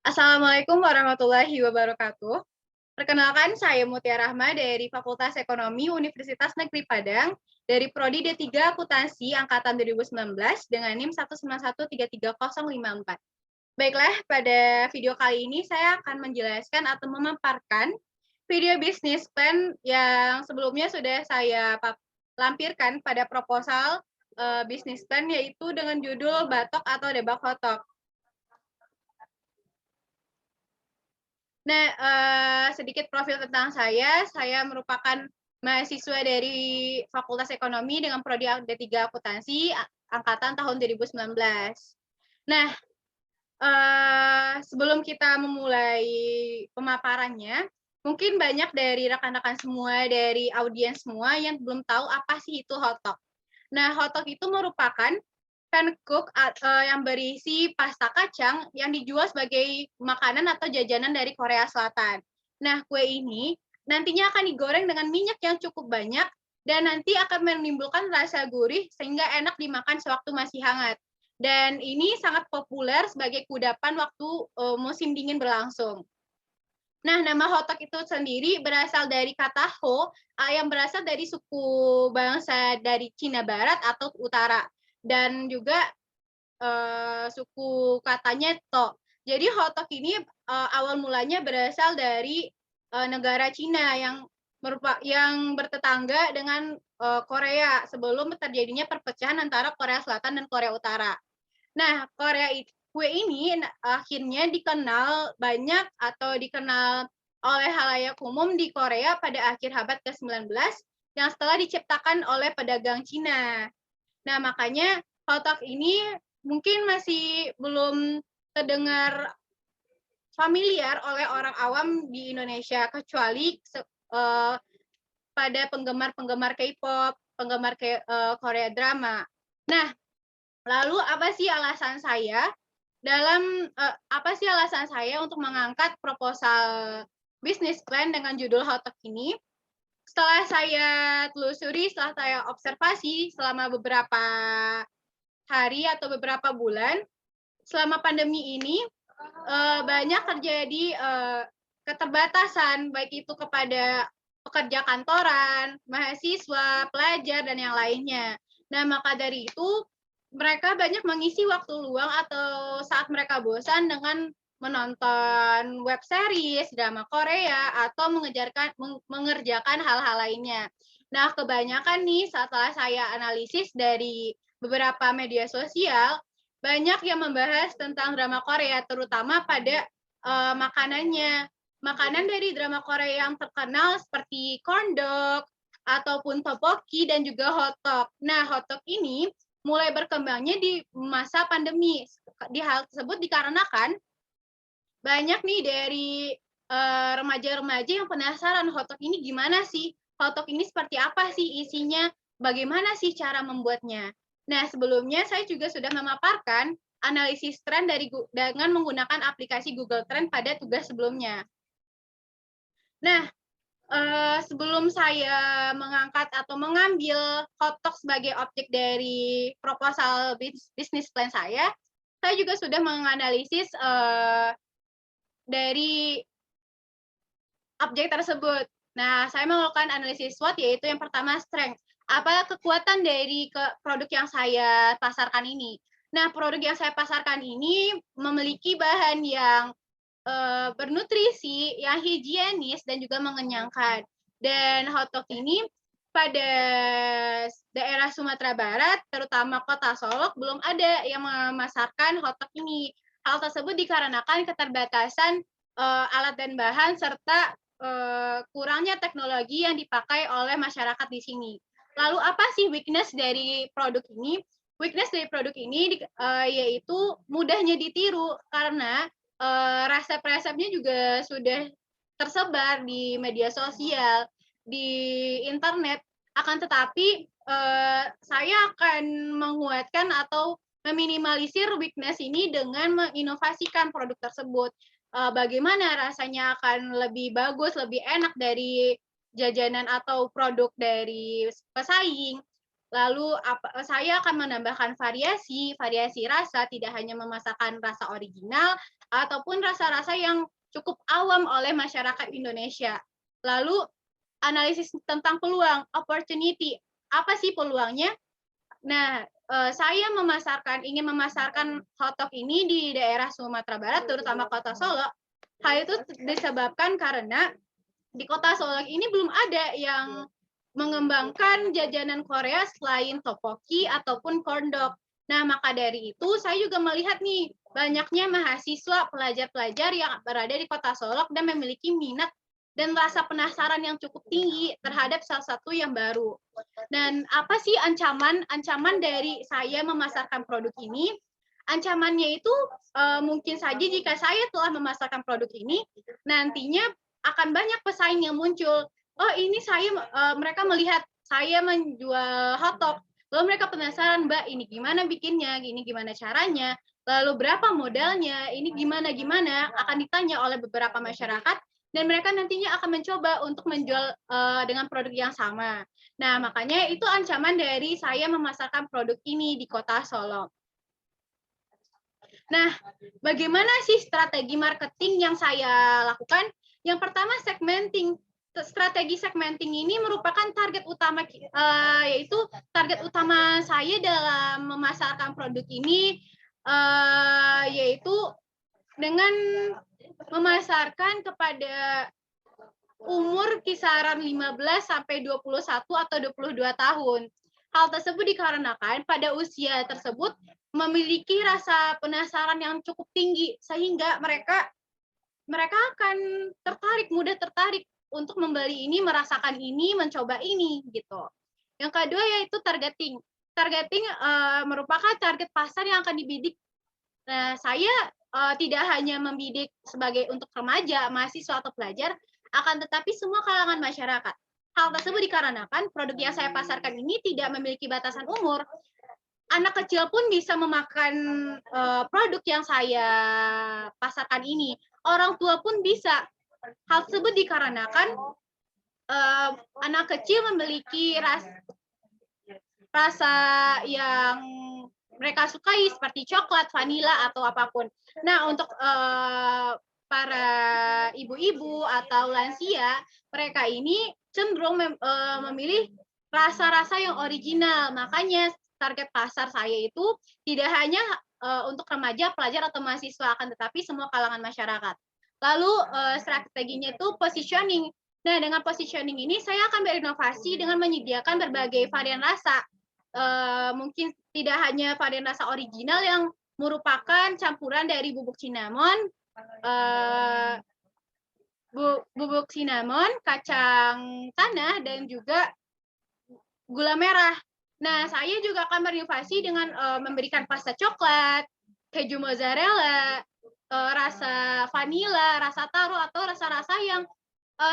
Assalamualaikum warahmatullahi wabarakatuh. Perkenalkan, saya Mutia Rahma dari Fakultas Ekonomi Universitas Negeri Padang dari Prodi D3 Akuntansi Angkatan 2019 dengan NIM 191333054. Baiklah, pada video kali ini saya akan menjelaskan atau memaparkan video bisnis plan yang sebelumnya sudah saya lampirkan pada proposal bisnis plan, yaitu dengan judul Batok atau Debak Hotok. Nah, sedikit profil tentang saya merupakan mahasiswa dari Fakultas Ekonomi dengan prodi D3 Akuntansi angkatan tahun 2019. Nah, sebelum kita memulai pemaparannya, mungkin banyak dari rekan-rekan semua, dari audiens semua yang belum tahu apa sih itu hotdog. Nah, hotdog itu merupakan pancake yang berisi pasta kacang yang dijual sebagai makanan atau jajanan dari Korea Selatan. Nah, kue ini nantinya akan digoreng dengan minyak yang cukup banyak dan nanti akan menimbulkan rasa gurih sehingga enak dimakan sewaktu masih hangat. Dan ini sangat populer sebagai kudapan waktu musim dingin berlangsung. Nah, nama hotdog itu sendiri berasal dari kata ho, yang berasal dari suku bangsa dari Cina Barat atau Utara. Dan juga suku katanya to. Jadi hotdog ini awal mulanya berasal dari negara Cina yang bertetangga dengan Korea sebelum terjadinya perpecahan antara Korea Selatan dan Korea Utara. Nah, kue ini akhirnya dikenal banyak atau dikenal oleh halayak umum di Korea pada akhir abad ke-19 yang setelah diciptakan oleh pedagang Cina. Nah, makanya hotdog ini mungkin masih belum terdengar familiar oleh orang awam di Indonesia, kecuali pada penggemar-penggemar K-pop, penggemar Korea drama. Nah, lalu apa sih alasan saya untuk mengangkat proposal bisnis plan dengan judul hotdog ini? Setelah saya telusuri, setelah saya observasi selama beberapa hari atau beberapa bulan, selama pandemi ini banyak terjadi keterbatasan, baik itu kepada pekerja kantoran, mahasiswa, pelajar, dan yang lainnya. Nah, maka dari itu, mereka banyak mengisi waktu luang atau saat mereka bosan dengan menonton web series, drama Korea, atau mengerjakan hal-hal lainnya. Nah, kebanyakan nih setelah saya analisis dari beberapa media sosial, banyak yang membahas tentang drama Korea, terutama pada makanannya. Makanan dari drama Korea yang terkenal seperti corn dog, ataupun tteokbokki, dan juga hotdog. Nah, hotdog ini mulai berkembangnya di masa pandemi. Hal tersebut dikarenakan banyak nih dari remaja-remaja yang penasaran hotdog ini gimana sih? Hotdog ini seperti apa sih isinya? Bagaimana sih cara membuatnya? Nah, sebelumnya saya juga sudah memaparkan analisis tren dengan menggunakan aplikasi Google Trend pada tugas sebelumnya. Nah, sebelum saya mengangkat atau mengambil hotdog sebagai objek dari proposal bisnis plan saya juga sudah menganalisis dari objek tersebut. Nah, saya melakukan analisis SWOT, yaitu yang pertama strength. Apa kekuatan dari produk yang saya pasarkan ini? Nah, produk yang saya pasarkan ini memiliki bahan yang bernutrisi, yang higienis, dan juga mengenyangkan. Dan hotdog ini pada daerah Sumatera Barat, terutama kota Solok, belum ada yang memasarkan hotdog ini. Hal tersebut dikarenakan keterbatasan alat dan bahan serta kurangnya teknologi yang dipakai oleh masyarakat di sini. Lalu apa sih weakness dari produk ini? Weakness dari produk ini yaitu mudahnya ditiru karena resep-resepnya juga sudah tersebar di media sosial, di internet. Akan tetapi saya akan menguatkan atau meminimalisir weakness ini dengan menginovasikan produk tersebut. Bagaimana rasanya akan lebih bagus, lebih enak dari jajanan atau produk dari pesaing. Lalu saya akan menambahkan variasi rasa, tidak hanya memasarkan rasa original ataupun rasa-rasa yang cukup awam oleh masyarakat Indonesia. Lalu analisis tentang peluang, opportunity. Apa sih peluangnya? Nah, saya ingin memasarkan hotdog ini di daerah Sumatera Barat, terutama Kota Solo. Hal itu disebabkan karena di Kota Solo ini belum ada yang mengembangkan jajanan Korea selain tteokbokki ataupun corn dog. Nah, maka dari itu saya juga melihat nih banyaknya mahasiswa, pelajar-pelajar yang berada di Kota Solok dan memiliki minat dan rasa penasaran yang cukup tinggi terhadap salah satu yang baru. Dan apa sih ancaman dari saya memasarkan produk ini? Ancamannya itu mungkin saja jika saya telah memasarkan produk ini, nantinya akan banyak pesaing yang muncul. Oh, ini mereka melihat saya menjual hotdog, lalu mereka penasaran, Mbak, ini gimana bikinnya, ini gimana caranya, lalu berapa modalnya, ini gimana, akan ditanya oleh beberapa masyarakat, dan mereka nantinya akan mencoba untuk menjual dengan produk yang sama. Nah, makanya itu ancaman dari saya memasarkan produk ini di Kota Solo. Nah, bagaimana sih strategi marketing yang saya lakukan? Yang pertama, segmenting. Strategi segmenting ini merupakan target utama, yaitu target utama saya dalam memasarkan produk ini, yaitu dengan memasarkan kepada umur kisaran 15 sampai 21 atau 22 tahun. Hal tersebut dikarenakan pada usia tersebut memiliki rasa penasaran yang cukup tinggi sehingga mereka akan mudah tertarik untuk membeli ini, merasakan ini, mencoba ini gitu. Yang kedua yaitu targeting. Targeting merupakan target pasar yang akan dibidik. Nah, saya tidak hanya membidik sebagai untuk remaja, mahasiswa atau pelajar, akan tetapi semua kalangan masyarakat. Hal tersebut dikarenakan produk yang saya pasarkan ini tidak memiliki batasan umur. Anak kecil pun bisa memakan produk yang saya pasarkan ini. Orang tua pun bisa. Hal tersebut dikarenakan anak kecil memiliki rasa yang mereka sukai seperti coklat, vanila, atau apapun. Nah, untuk para ibu-ibu atau lansia, mereka ini cenderung memilih rasa-rasa yang original. Makanya target pasar saya itu tidak hanya untuk remaja, pelajar, atau mahasiswa, akan tetapi semua kalangan masyarakat. Lalu strateginya itu positioning. Nah, dengan positioning ini saya akan berinovasi dengan menyediakan berbagai varian rasa. Mungkin tidak hanya varian rasa original yang merupakan campuran dari bubuk cinnamon, kacang tanah, dan juga gula merah. Nah, saya juga akan berinovasi dengan memberikan pasta coklat, keju mozzarella, rasa vanila, rasa taro, atau rasa-rasa yang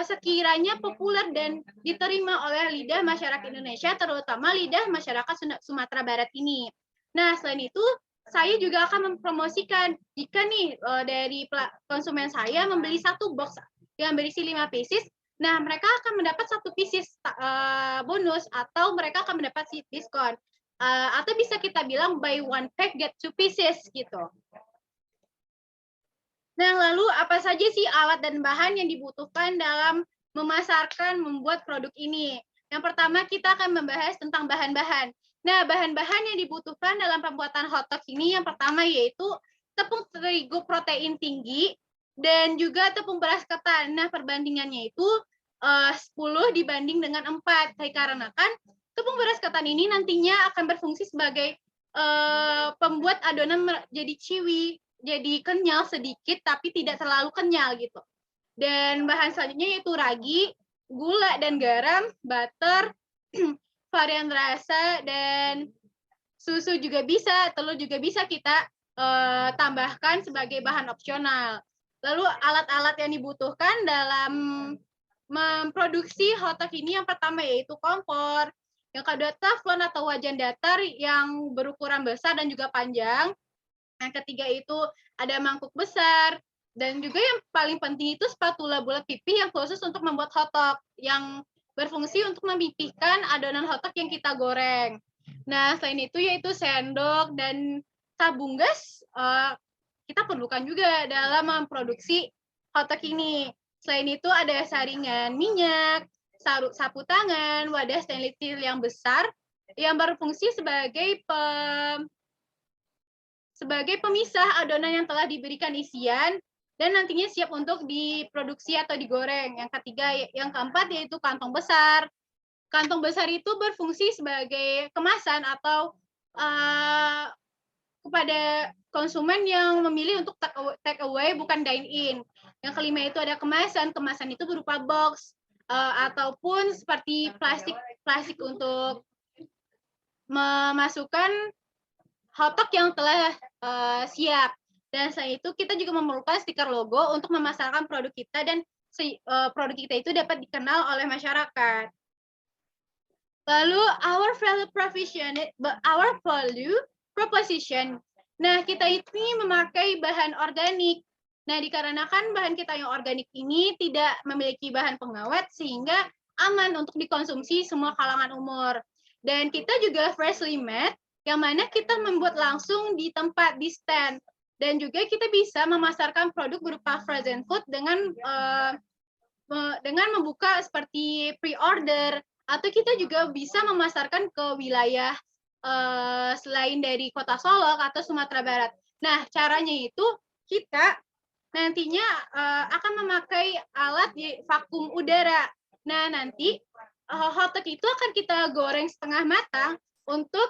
sekiranya populer dan diterima oleh lidah masyarakat Indonesia, terutama lidah masyarakat Sumatera Barat ini. Nah, selain itu, saya juga akan mempromosikan jika nih dari konsumen saya membeli satu box yang berisi 5 pieces, nah mereka akan mendapat satu pieces bonus atau mereka akan mendapat diskon. Atau bisa kita bilang buy one pack get two pieces gitu. Nah, lalu apa saja sih alat dan bahan yang dibutuhkan dalam membuat produk ini? Yang pertama, kita akan membahas tentang bahan-bahan. Nah, bahan-bahan yang dibutuhkan dalam pembuatan hotdog ini yang pertama yaitu tepung terigu protein tinggi dan juga tepung beras ketan. Nah, perbandingannya itu 10 dibanding dengan 4. Dikarenakan tepung beras ketan ini nantinya akan berfungsi sebagai pembuat adonan jadi chewy, jadi kenyal sedikit tapi tidak terlalu kenyal gitu. Dan bahan selanjutnya yaitu ragi, gula dan garam, butter, varian rasa, dan susu juga bisa, telur juga bisa kita tambahkan sebagai bahan opsional. Lalu alat-alat yang dibutuhkan dalam memproduksi hotdog ini yang pertama yaitu kompor, yang kedua teflon atau wajan datar yang berukuran besar dan juga panjang. Yang ketiga itu ada mangkuk besar, dan juga yang paling penting itu spatula bulat pipih yang khusus untuk membuat hotdog, yang berfungsi untuk memipihkan adonan hotdog yang kita goreng. Nah, selain itu yaitu sendok dan tabung gas kita perlukan juga dalam memproduksi hotdog ini. Selain itu ada saringan minyak, sapu tangan, wadah stainless steel yang besar yang berfungsi sebagai pemisah adonan yang telah diberikan isian dan nantinya siap untuk diproduksi atau digoreng. Yang keempat yaitu kantong besar. Kantong besar itu berfungsi sebagai kemasan atau kepada konsumen yang memilih untuk take away bukan dine in. Yang kelima itu ada kemasan. Kemasan itu berupa box ataupun seperti plastik untuk memasukkan hotdog yang telah siap. Dan selain itu kita juga memerlukan stiker logo untuk memasarkan produk kita dan produk kita itu dapat dikenal oleh masyarakat. Lalu our value proposition. Nah, kita ini memakai bahan organik. Nah, dikarenakan bahan kita yang organik ini tidak memiliki bahan pengawet sehingga aman untuk dikonsumsi semua kalangan umur. Dan kita juga freshly made, yang mana kita membuat langsung di tempat, di stand. Dan juga kita bisa memasarkan produk berupa frozen food dengan membuka seperti pre-order, atau kita juga bisa memasarkan ke wilayah selain dari Kota Solok atau Sumatera Barat. Nah, caranya itu kita nantinya akan memakai alat vakum udara. Nah, nanti hotdog itu akan kita goreng setengah matang untuk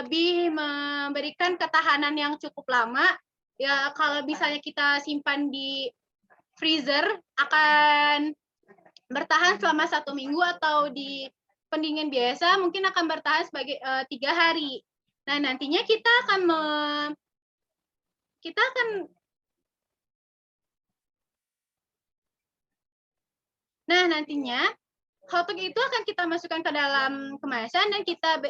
lebih memberikan ketahanan yang cukup lama. Ya, kalau misalnya kita simpan di freezer akan bertahan selama 1 minggu, atau di pendingin biasa mungkin akan bertahan sebagai 3 hari. Nah, nantinya kita akan hotdog itu akan kita masukkan ke dalam kemasan dan kita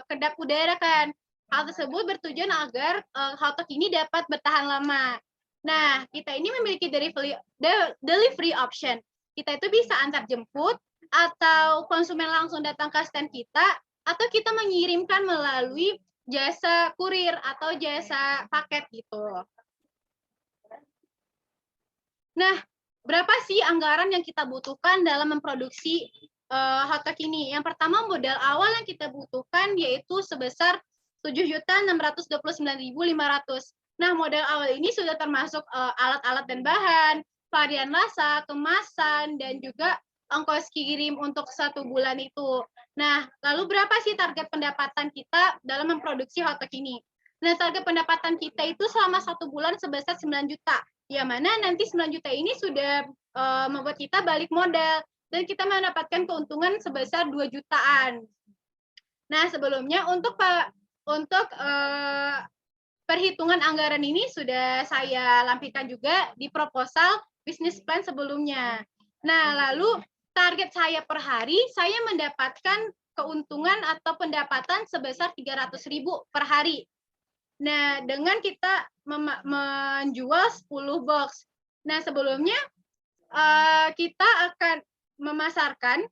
kedap udarakan. Hal tersebut bertujuan agar hotdog ini dapat bertahan lama. Nah, kita ini memiliki delivery option. Kita itu bisa antar jemput, atau konsumen langsung datang ke stand kita, atau kita mengirimkan melalui jasa kurir atau jasa paket gitu. Nah, berapa sih anggaran yang kita butuhkan dalam memproduksi hotdog ini? Yang pertama, modal awal yang kita butuhkan yaitu sebesar 7.629.500. Nah, modal awal ini sudah termasuk alat-alat dan bahan, varian rasa, kemasan, dan juga ongkos kirim untuk 1 bulan itu. Nah, lalu berapa sih target pendapatan kita dalam memproduksi hotdog ini? Nah, target pendapatan kita itu selama 1 bulan sebesar 9 juta. Ya, mana nanti 9 juta ini sudah membuat kita balik modal dan kita mendapatkan keuntungan sebesar 2 jutaan. Nah, sebelumnya untuk perhitungan anggaran ini sudah saya lampirkan juga di proposal bisnis plan sebelumnya. Nah, lalu target saya per hari, saya mendapatkan keuntungan atau pendapatan sebesar 300.000 per hari. Nah, dengan kita menjual 10 box. Nah, sebelumnya kita akan memasarkan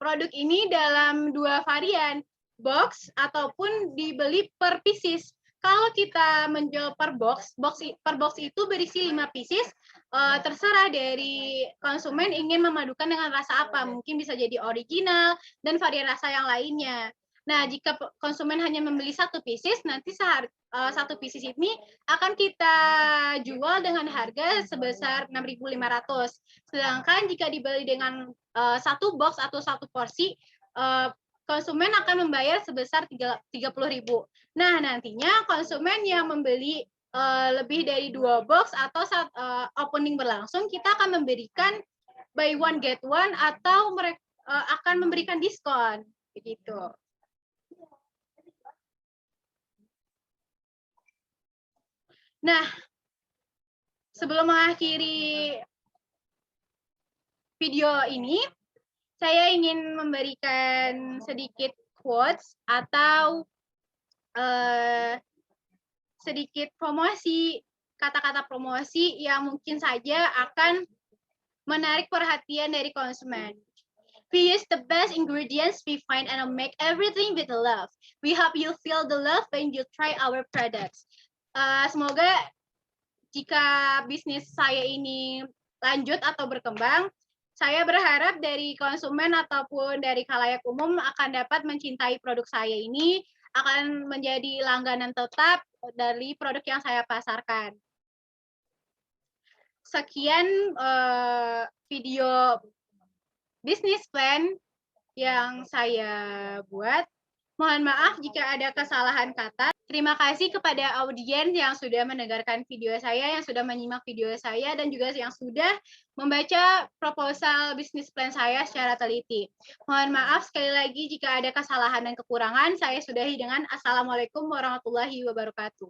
produk ini dalam 2 varian, box ataupun dibeli per pieces. Kalau kita menjual per box itu berisi 5 pieces, terserah dari konsumen ingin memadukan dengan rasa apa. Mungkin bisa jadi original dan varian rasa yang lainnya. Nah, jika konsumen hanya membeli 1 pieces, nanti 1 pieces ini akan kita jual dengan harga sebesar 6.500. Sedangkan jika dibeli dengan 1 box atau 1 porsi, konsumen akan membayar sebesar 30.000. Nah, nantinya konsumen yang membeli lebih dari 2 box atau opening berlangsung, kita akan memberikan buy one get one atau mereka akan memberikan diskon begitu. Nah, sebelum mengakhiri video ini, saya ingin memberikan sedikit quotes atau sedikit promosi, kata-kata promosi yang mungkin saja akan menarik perhatian dari konsumen. We use the best ingredients we find and make everything with love. We hope you feel the love when you try our products. Semoga jika bisnis saya ini lanjut atau berkembang, saya berharap dari konsumen ataupun dari khalayak umum akan dapat mencintai produk saya ini, akan menjadi langganan tetap dari produk yang saya pasarkan. Sekian video bisnis plan yang saya buat. Mohon maaf jika ada kesalahan kata. Terima kasih kepada audiens yang sudah mendengarkan video saya, yang sudah menyimak video saya, dan juga yang sudah membaca proposal bisnis plan saya secara teliti. Mohon maaf sekali lagi jika ada kesalahan dan kekurangan. Saya sudahi dengan Assalamualaikum warahmatullahi wabarakatuh.